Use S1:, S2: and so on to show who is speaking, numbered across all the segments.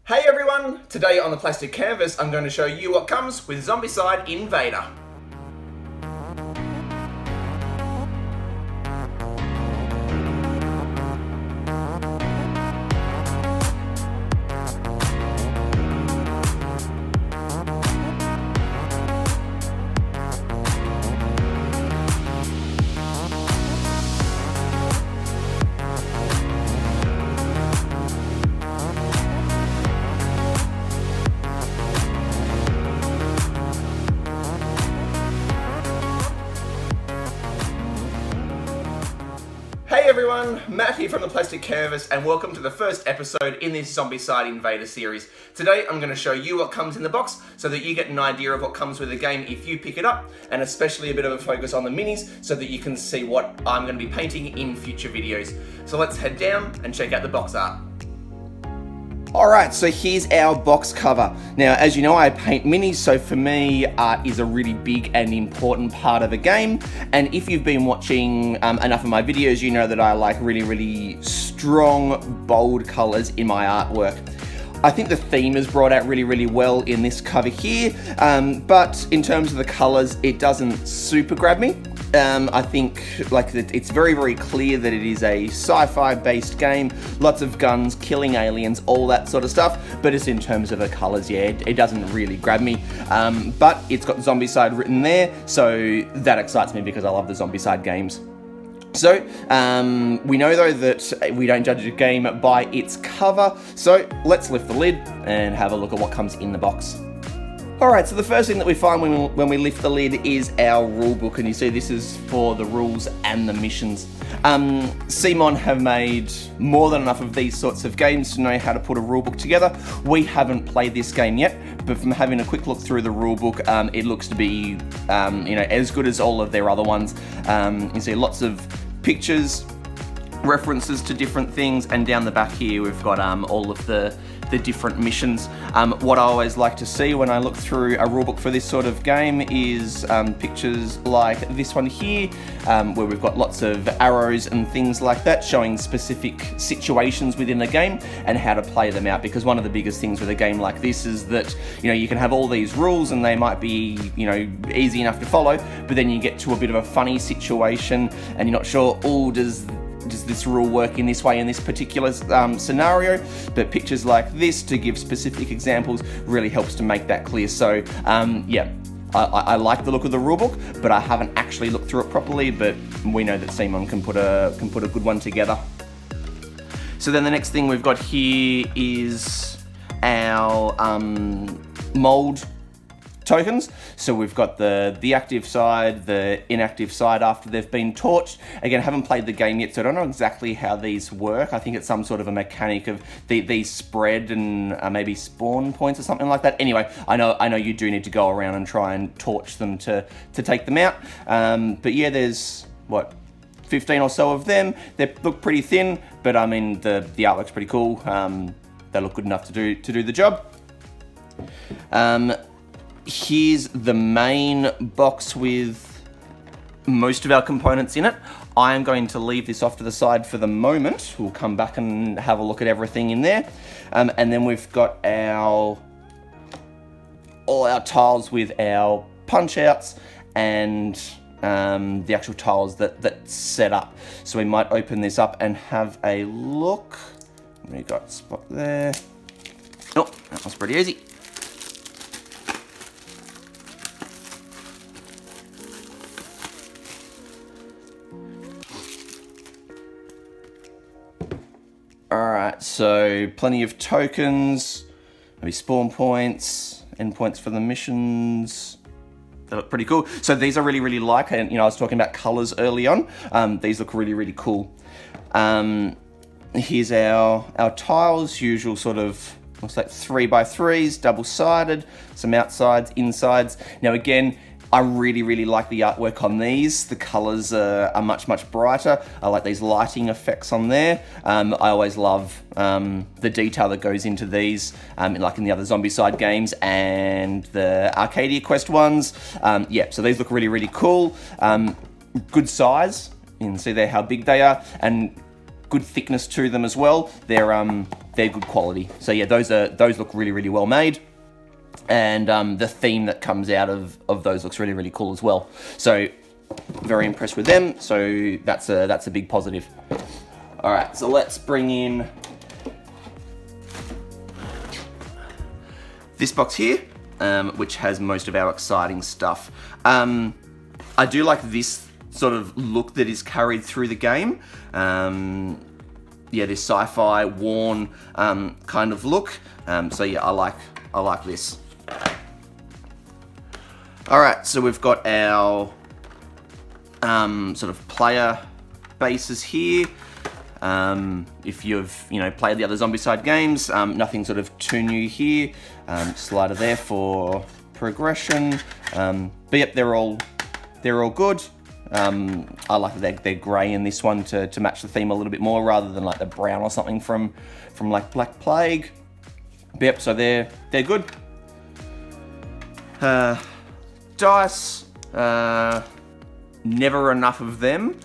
S1: Hey everyone! Today on the plastic canvas I'm going to show you what comes with Zombicide Invader. Hey everyone, Matt here from the Plastic Canvas and welcome to the first episode in this Zombicide Invader series. Today I'm going to show you what comes in the box so that you get an idea of what comes with the game if you pick it up, and especially a bit of a focus on the minis so that you can see what I'm going to be painting in future videos. So let's head down and check out the box art. Alright, so here's our box cover. Now, as you know, I paint minis, so for me, art is a really big and important part of a game. And if you've been watching enough of my videos, you know that I like really strong, bold colors in my artwork. I think the theme is brought out really well in this cover here, but in terms of the colors, it doesn't super grab me. I think it's very clear that it is a sci-fi based game, lots of guns, killing aliens, all that sort of stuff, but it's in terms of the colors, yeah, it doesn't really grab me, but it's got Zombicide written there, so that excites me because I love the Zombicide games. So, we know though that we don't judge a game by its cover, so let's lift the lid and have a look at what comes in the box. Alright, so the first thing that we find when we lift the lid is our rulebook, and you see this is for the rules and the missions. CMON have made more than enough of these sorts of games to know how to put a rulebook together. We haven't played this game yet, but from having a quick look through the rulebook, it looks to be as good as all of their other ones. You see lots of pictures, references to different things, and down the back here we've got all of the different missions. What I always like to see when I look through a rulebook for this sort of game is pictures like this one here, where we've got lots of arrows and things like that showing specific situations within the game and how to play them out, because one of the biggest things with a game like this is that you can have all these rules and they might be easy enough to follow, but then you get to a bit of a funny situation and you're not sure, does this rule work in this way in this particular scenario? But pictures like this to give specific examples really helps to make that clear. So yeah, I like the look of the rulebook, but I haven't actually looked through it properly, but we know that CMON can put a good one together. So then the next thing we've got here is our mold tokens. So we've got the active side, the inactive side after they've been torched. Again, I haven't played the game yet, so I don't know exactly how these work. I think it's some sort of a mechanic of these spread and maybe spawn points or something like that. Anyway, I know you do need to go around and try and torch them to take them out. But yeah, there's 15 or so of them. They look pretty thin, but I mean the artwork's pretty cool. They look good enough to do the job. Here's the main box with most of our components in it. I am going to leave this off to the side for the moment. We'll come back and have a look at everything in there. And then we've got all our tiles with our punch outs and the actual tiles that set up. So we might open this up and have a look. We got a spot there. Oh, that was pretty easy. Alright, so plenty of tokens, maybe spawn points, endpoints for the missions. They look pretty cool. So these I really like, and I was talking about colors early on. These look really cool. Here's our tiles, usual sort of, looks like 3x3s, double-sided, some outsides, insides. Now again, I really like the artwork on these. The colors are much brighter. I like these lighting effects on there. I always love the detail that goes into these, like in the other Zombicide games and the Arcadia Quest ones. Yeah, so these look really cool. Good size. You can see there how big they are, and good thickness to them as well. They're good quality. So yeah, those look really, really well made. And the theme that comes out of those looks really, really cool as well. So very impressed with them. So that's a big positive. All right, so let's bring in this box here, which has most of our exciting stuff. I do like this sort of look that is carried through the game. Yeah, this sci-fi worn kind of look. So yeah, I like this. All right, so we've got our sort of player bases here. If you've played the other Zombicide games, nothing sort of too new here. Slider there for progression. But yep, they're all good. I like that they're grey in this one to match the theme a little bit more, rather than like the brown or something from like Black Plague. But yep, so they're good. Dice, never enough of them.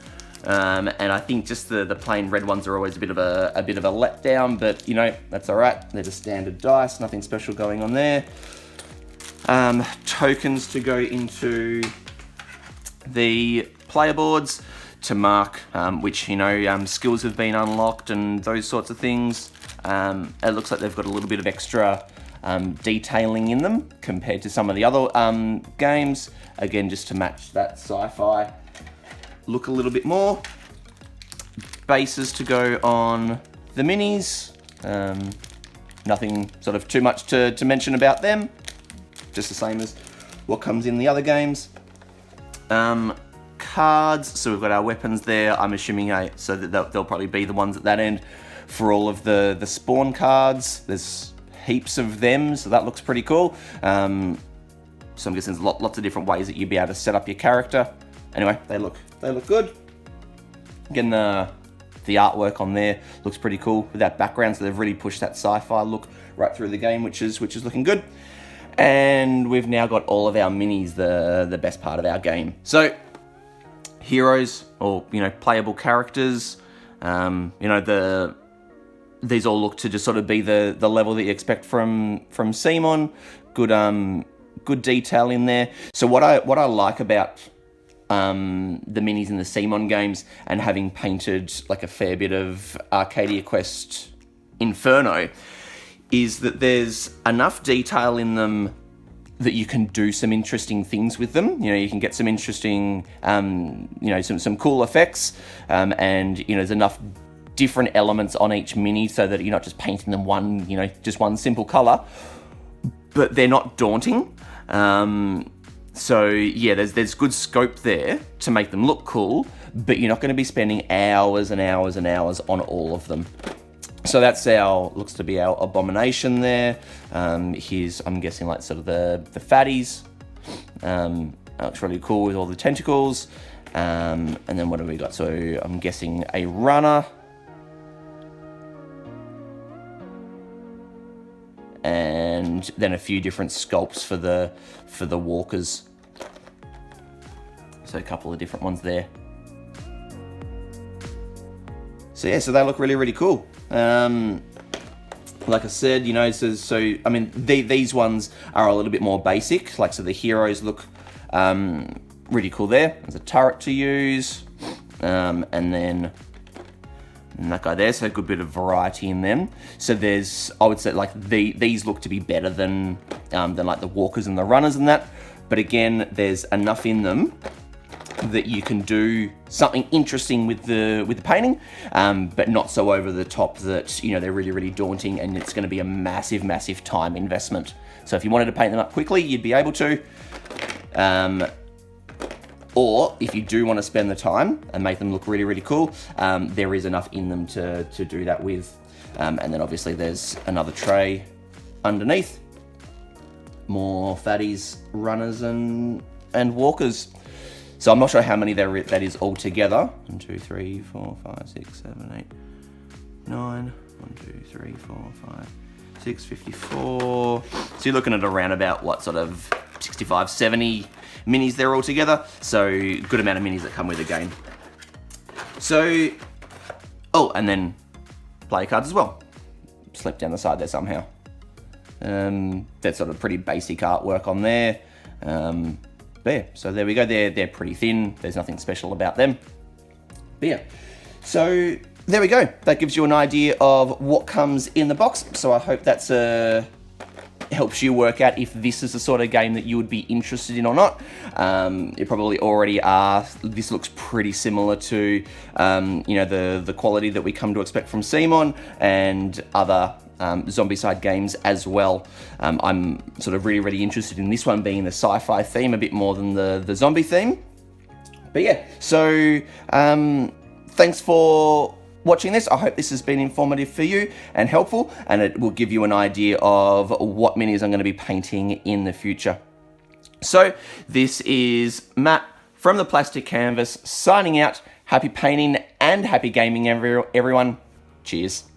S1: And I think just the plain red ones are always a bit of a letdown, but that's all right. They're just standard dice, nothing special going on there. Tokens to go into the player boards to mark which skills have been unlocked and those sorts of things. It looks like they've got a little bit of extra detailing in them compared to some of the other games. Again, just to match that sci-fi look a little bit more. Bases to go on the minis. Nothing sort of too much to mention about them. Just the same as what comes in the other games. Cards, so we've got our weapons there. I'm assuming so that they'll probably be the ones at that end for all of the spawn cards. There's heaps of them, so that looks pretty cool. So I'm guessing there's lots of different ways that you'd be able to set up your character. Anyway, they look good. Again, the artwork on there looks pretty cool with that background, so they've really pushed that sci-fi look right through the game, which is looking good. And we've now got all of our minis, the best part of our game. So heroes, or playable characters, these all look to just sort of be the level that you expect from CMON. Good detail in there. So what I like about the minis in the CMON games, and having painted like a fair bit of Arcadia Quest Inferno, is that there's enough detail in them that you can do some interesting things with them. You can get some interesting, some cool effects, and there's enough different elements on each mini so that you're not just painting them just one simple color, but they're not daunting. So yeah, there's good scope there to make them look cool, but you're not going to be spending hours and hours and hours on all of them. So that's looks to be our abomination there. Here's, I'm guessing, like sort of the fatties. That looks really cool with all the tentacles. And then what have we got? So I'm guessing a runner. And then a few different sculpts for the walkers. So a couple of different ones there. So yeah, so they look really, really cool. Like I said, so I mean, these ones are a little bit more basic. Like, so the heroes look really cool there. There's a turret to use, and then that guy there. So a good bit of variety in them. So there's, I would say, like these look to be better than like the walkers and the runners and that. But again, there's enough in them that you can do something interesting with the painting, but not so over the top that they're really, really daunting, and it's going to be a massive, massive time investment. So if you wanted to paint them up quickly, you'd be able to. Or if you do want to spend the time and make them look really, really cool, there is enough in them to do that with. And then obviously there's another tray underneath. More fatties, runners, and walkers. So I'm not sure how many that is altogether. 1, 2, 3, 4, 5, 6, 7, 8, 9. 1, 2, 3, 4, 5, 6, 54. So you're looking at around about what, sort of 65, 70 minis there altogether. So good amount of minis that come with the game. So Oh, and then player cards as well. Slipped down the side there somehow. That's sort of pretty basic artwork on there. But yeah, so there we go. They're pretty thin. There's nothing special about them. But yeah, so there we go. That gives you an idea of what comes in the box. So I hope that's helps you work out if this is the sort of game that you would be interested in or not. You probably already are. This looks pretty similar to, you know, the quality that we come to expect from Simon and other Zombicide games as well. I'm sort of really interested in this one being the sci-fi theme a bit more than the zombie theme. But yeah, so thanks for watching this. I hope this has been informative for you and helpful, and it will give you an idea of what minis I'm going to be painting in the future. So this is Matt from the Plastic Canvas signing out. Happy painting and happy gaming, everyone. Cheers.